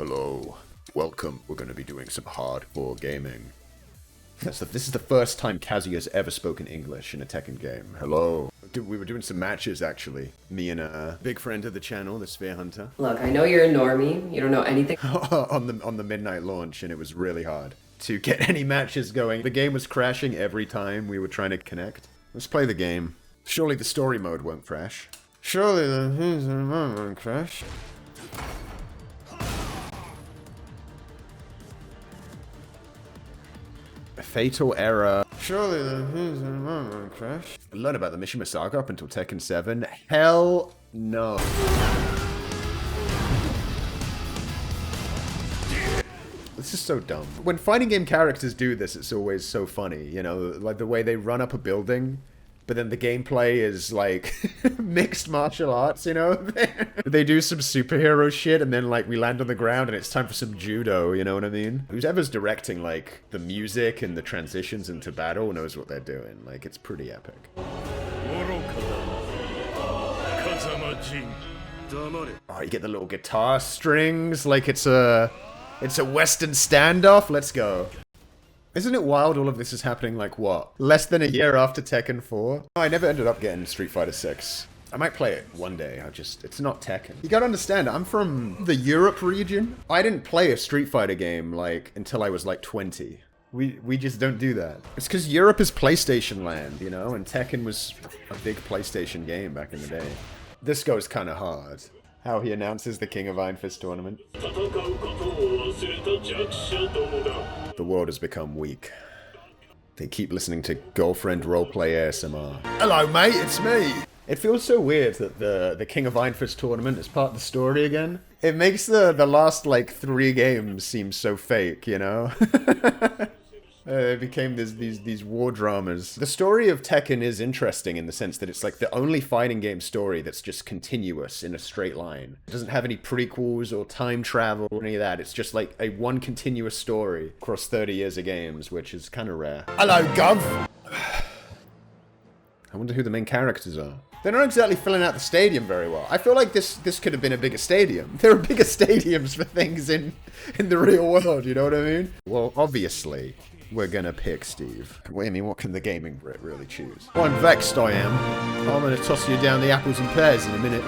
Hello, welcome. We're going to be doing some hardcore gaming. This is the first time Kazuya's ever spoken English in a Tekken game. Hello. We were doing some matches, actually. Me and a big friend of the channel, the Sphere Hunter. Look, I know you're a normie. You don't know anything. on the midnight launch, and it was really hard to get any matches going. The game was crashing every time we were trying to connect. Let's play the game. Surely the story mode won't crash. Surely the mode won't crash. A fatal error. Surely the mode won't crash. I learned about the Mishima Saga up until Tekken 7. Hell no. This is so dumb. When fighting game characters do this, it's always so funny, you know, like the way they run up a building, but then the gameplay is like mixed martial arts, you know? They do some superhero shit and then like we land on the ground and it's time for some judo, you know what I mean? Whoever's directing like the music and the transitions into battle knows what they're doing. Like, it's pretty epic. Oh, you get the little guitar strings like it's a Western standoff. Let's go. Isn't it wild all of this is happening like what? Less than a year after Tekken 4? I never ended up getting Street Fighter 6. I might play it one day. It's not Tekken. You gotta understand, I'm from the Europe region. I didn't play a Street Fighter game like until I was like 20. We just don't do that. It's because Europe is PlayStation land, you know, and Tekken was a big PlayStation game back in the day. This goes kind of hard. How he announces the King of Iron Fist tournament. The world has become weak. They keep listening to girlfriend roleplay ASMR. Hello, mate, it's me! It feels so weird that the King of Iron Fist tournament is part of the story again. It makes the last, like, 3 games seem so fake, you know? It became these war dramas. The story of Tekken is interesting in the sense that it's like the only fighting game story that's just continuous in a straight line. It doesn't have any prequels or time travel or any of that. It's just like a one continuous story across 30 years of games, which is kind of rare. Hello, Gov! I wonder who the main characters are. They're not exactly filling out the stadium very well. I feel like this could have been a bigger stadium. There are bigger stadiums for things in the real world, you know what I mean? Well, obviously, we're gonna pick Steve. Wait, I mean, what can the gaming Brit really choose? Oh, I'm vexed, I am. I'm gonna toss you down the apples and pears in a minute.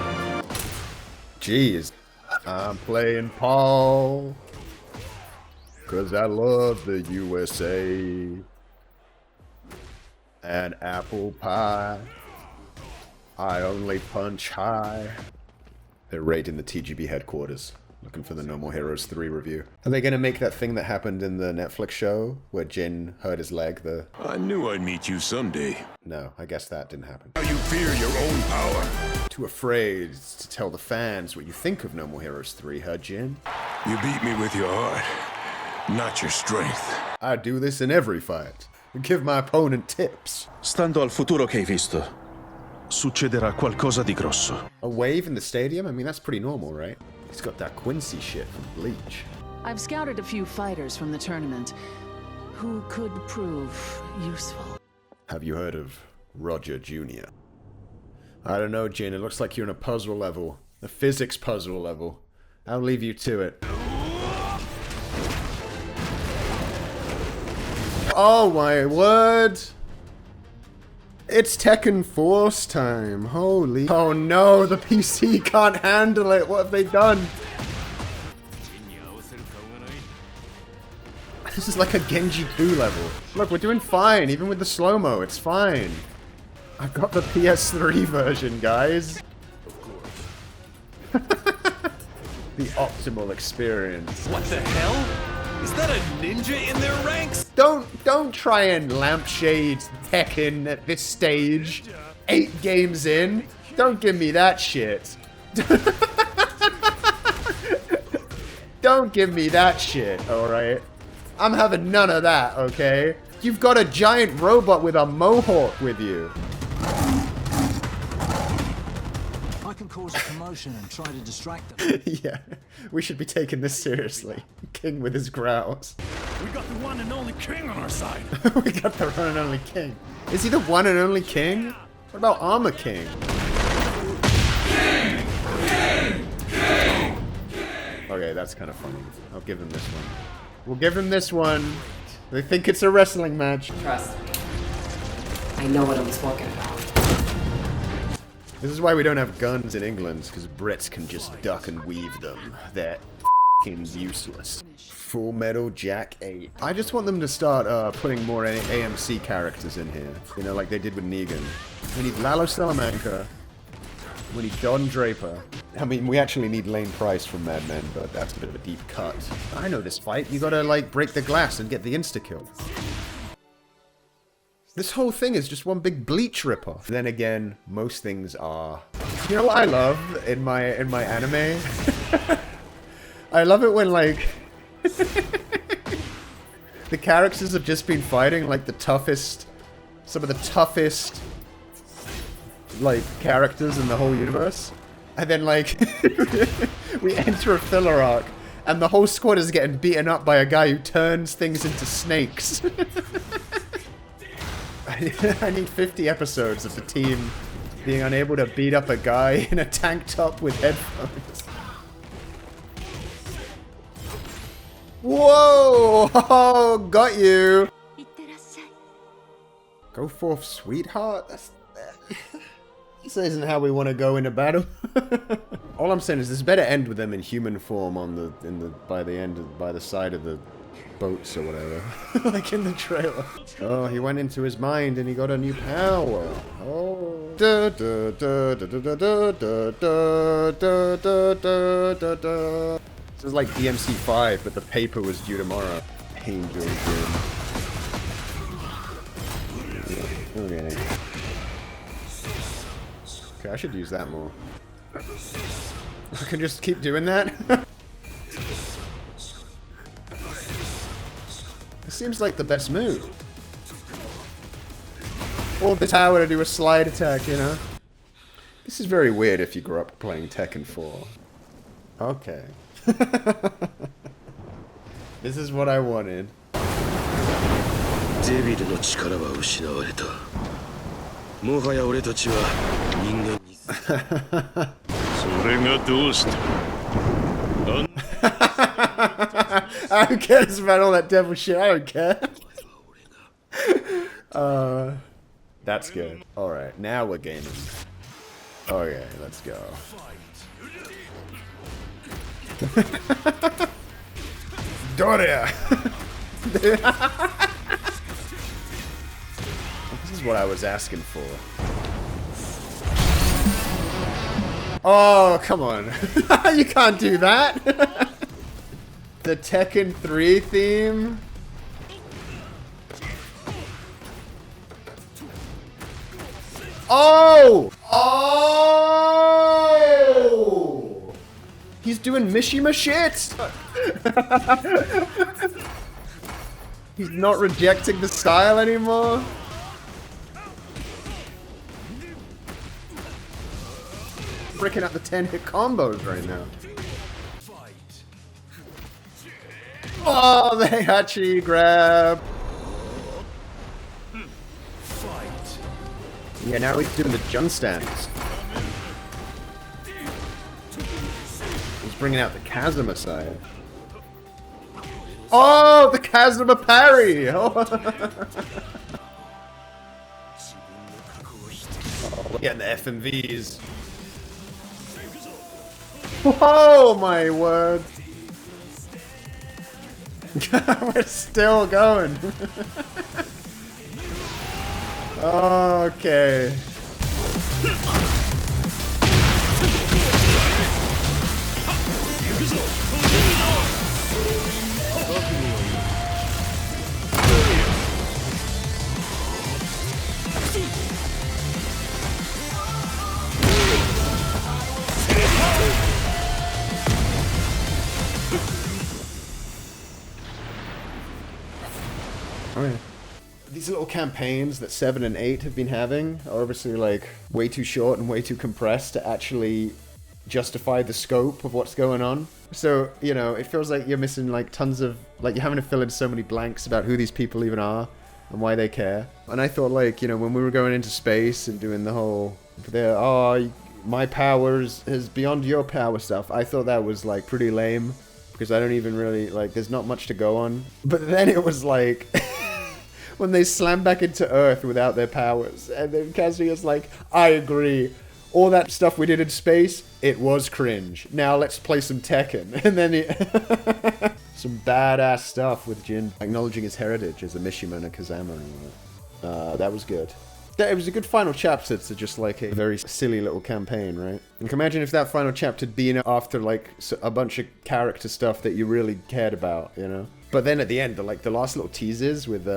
Jeez. I'm playing Paul. 'Cause I love the USA. And apple pie. I only punch high. They're raiding the TGB headquarters. Looking for the No More Heroes 3 review. Are they gonna make that thing that happened in the Netflix show where Jin hurt his leg? I knew I'd meet you someday. No, I guess that didn't happen. How you fear your own power. Too afraid to tell the fans what you think of No More Heroes 3, huh, Jin? You beat me with your heart, not your strength. I do this in every fight. I give my opponent tips. Stando al futuro che hai visto, succederà qualcosa di grosso. A wave in the stadium? I mean, that's pretty normal, right? He's got that Quincy shit from Bleach. I've scouted a few fighters from the tournament who could prove useful. Have you heard of Roger Jr.? I don't know, Jin. It looks like you're in a puzzle level. A physics puzzle level. I'll leave you to it. Oh my word! It's Tekken Force time. Holy. Oh no, the PC can't handle it. What have they done? This is like a Genji 2 level. Look, we're doing fine. Even with the slow-mo, it's fine. I've got the PS3 version, guys. The optimal experience. What the hell? Is that a ninja in their ranks? Don't try and lampshade Tekken at this stage. 8 games in. Don't give me that shit. Don't give me that shit, alright? I'm having none of that, okay? You've got a giant robot with a mohawk with you. I can cause a commotion and try to distract them. Yeah, we should be taking this seriously. King with his growls. We got the one and only king on our side. We got the one and only king. Is he the one and only king? What about Armor King? Okay, that's kind of funny. I'll give him this one. We'll give him this one. They think it's a wrestling match. Trust me. I know what I'm talking about. This is why we don't have guns in England, because Brits can just duck and weave them. They're f***ing useless. Full Metal Jack 8. I just want them to start putting more AMC characters in here. You know, like they did with Negan. We need Lalo Salamanca. We need Don Draper. I mean, we actually need Lane Price from Mad Men, but that's a bit of a deep cut. I know this fight. You gotta, like, break the glass and get the insta-kill. This whole thing is just one big Bleach ripoff. Then again, most things are. You know what I love in my anime? I love it when, like, the characters have just been fighting, like, some of the toughest, like, characters in the whole universe. And then, like, we enter a filler arc, and the whole squad is getting beaten up by a guy who turns things into snakes. I need 50 episodes of the team being unable to beat up a guy in a tank top with headphones. Whoa! Oh, got you! Go forth, sweetheart? This isn't how we want to go into battle. All I'm saying is this better end with them in human form by the side of the boats or whatever. Like in the trailer. Oh, he went into his mind and he got a new power. Oh. Da, da, da, da, da, da, da, da, da, da, da, da. This is like DMC5, but the paper was due tomorrow. Angel Gym. Okay. Okay, I should use that more. I can just keep doing that. It seems like the best move. Or the tower to do a slide attack, you know? This is very weird if you grew up playing Tekken 4. Okay. This is what I wanted. デビルの力は失われた。もはや俺たちは人間に。それがどうした？ I don't care about all that devil shit. I don't care. That's good. Alright, now we're gaming. Okay, let's go. Doria! This is what I was asking for. Oh, come on. You can't do that. The Tekken 3 theme? Oh! Oh! He's doing Mishima shit! He's not rejecting the style anymore? Freaking out the 10-hit combos right now. Oh, the Heihachi grab! Yeah, now he's doing the jump stands. He's bringing out the Kazuma side. Oh, the Kazuma parry! Oh, we're getting the FMVs. Oh my word! We're still going. Okay. Okay. These little campaigns that 7 and 8 have been having are obviously like way too short and way too compressed to actually justify the scope of what's going on. So, you know, it feels like you're missing like tons of, like you're having to fill in so many blanks about who these people even are and why they care. And I thought like, you know, when we were going into space and doing the whole, my powers is beyond your power stuff. I thought that was like pretty lame because I don't even really like, there's not much to go on. But then it was like when they slam back into Earth without their powers, and then Kazuya's like, I agree. All that stuff we did in space, it was cringe. Now let's play some Tekken. And then some badass stuff with Jin acknowledging his heritage as a Mishima and a Kazama. That was good. It was a good final chapter to just like a very silly little campaign, right? And can imagine if that final chapter had been after like a bunch of character stuff that you really cared about, you know? But then at the end, the last little teases with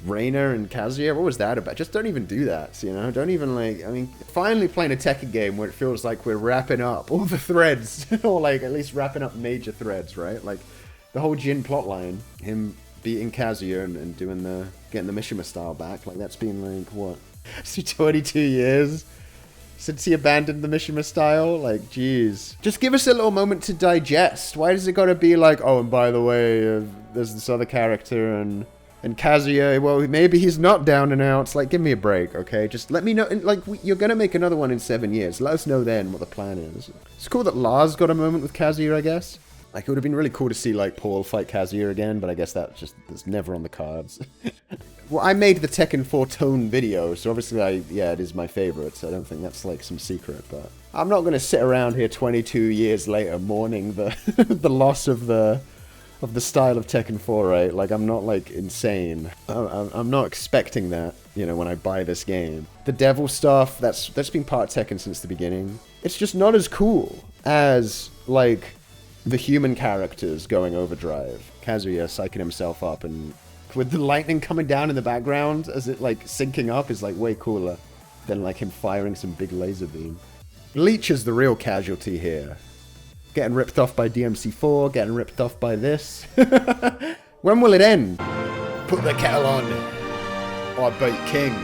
Reina and Kazuya, what was that about? Just don't even do that, you know? Don't even like, I mean, finally playing a Tekken game where it feels like we're wrapping up all the threads, or like at least wrapping up major threads, right? Like the whole Jin plotline, him beating Kazuya and doing getting the Mishima style back, like that's been like, what? It's 22 years since he abandoned the Mishima style? Like, jeez. Just give us a little moment to digest. Why does it gotta be like, oh, and by the way, there's this other character, and Kazuya, well, maybe he's not down and out. It's like, give me a break, okay? Just let me know, like, you're gonna make another one in 7 years. Let us know then what the plan is. It's cool that Lars got a moment with Kazuya, I guess. Like, it would have been really cool to see, like, Paul fight Kazuya again, but I guess that's never on the cards. Well, I made the Tekken 4 tone video, so obviously, it is my favorite, so I don't think that's, like, some secret, but I'm not gonna sit around here 22 years later mourning the the loss of the style of Tekken 4, right? Like, I'm not, like, insane. I'm not expecting that, you know, when I buy this game. The devil stuff, that's been part of Tekken since the beginning. It's just not as cool as, like, the human characters going overdrive. Kazuya psyching himself up, and with the lightning coming down in the background as it like syncing up is like way cooler than like him firing some big laser beam. Leech is the real casualty here. Getting ripped off by DMC4, getting ripped off by this. When will it end? Put the kettle on, or I beat King.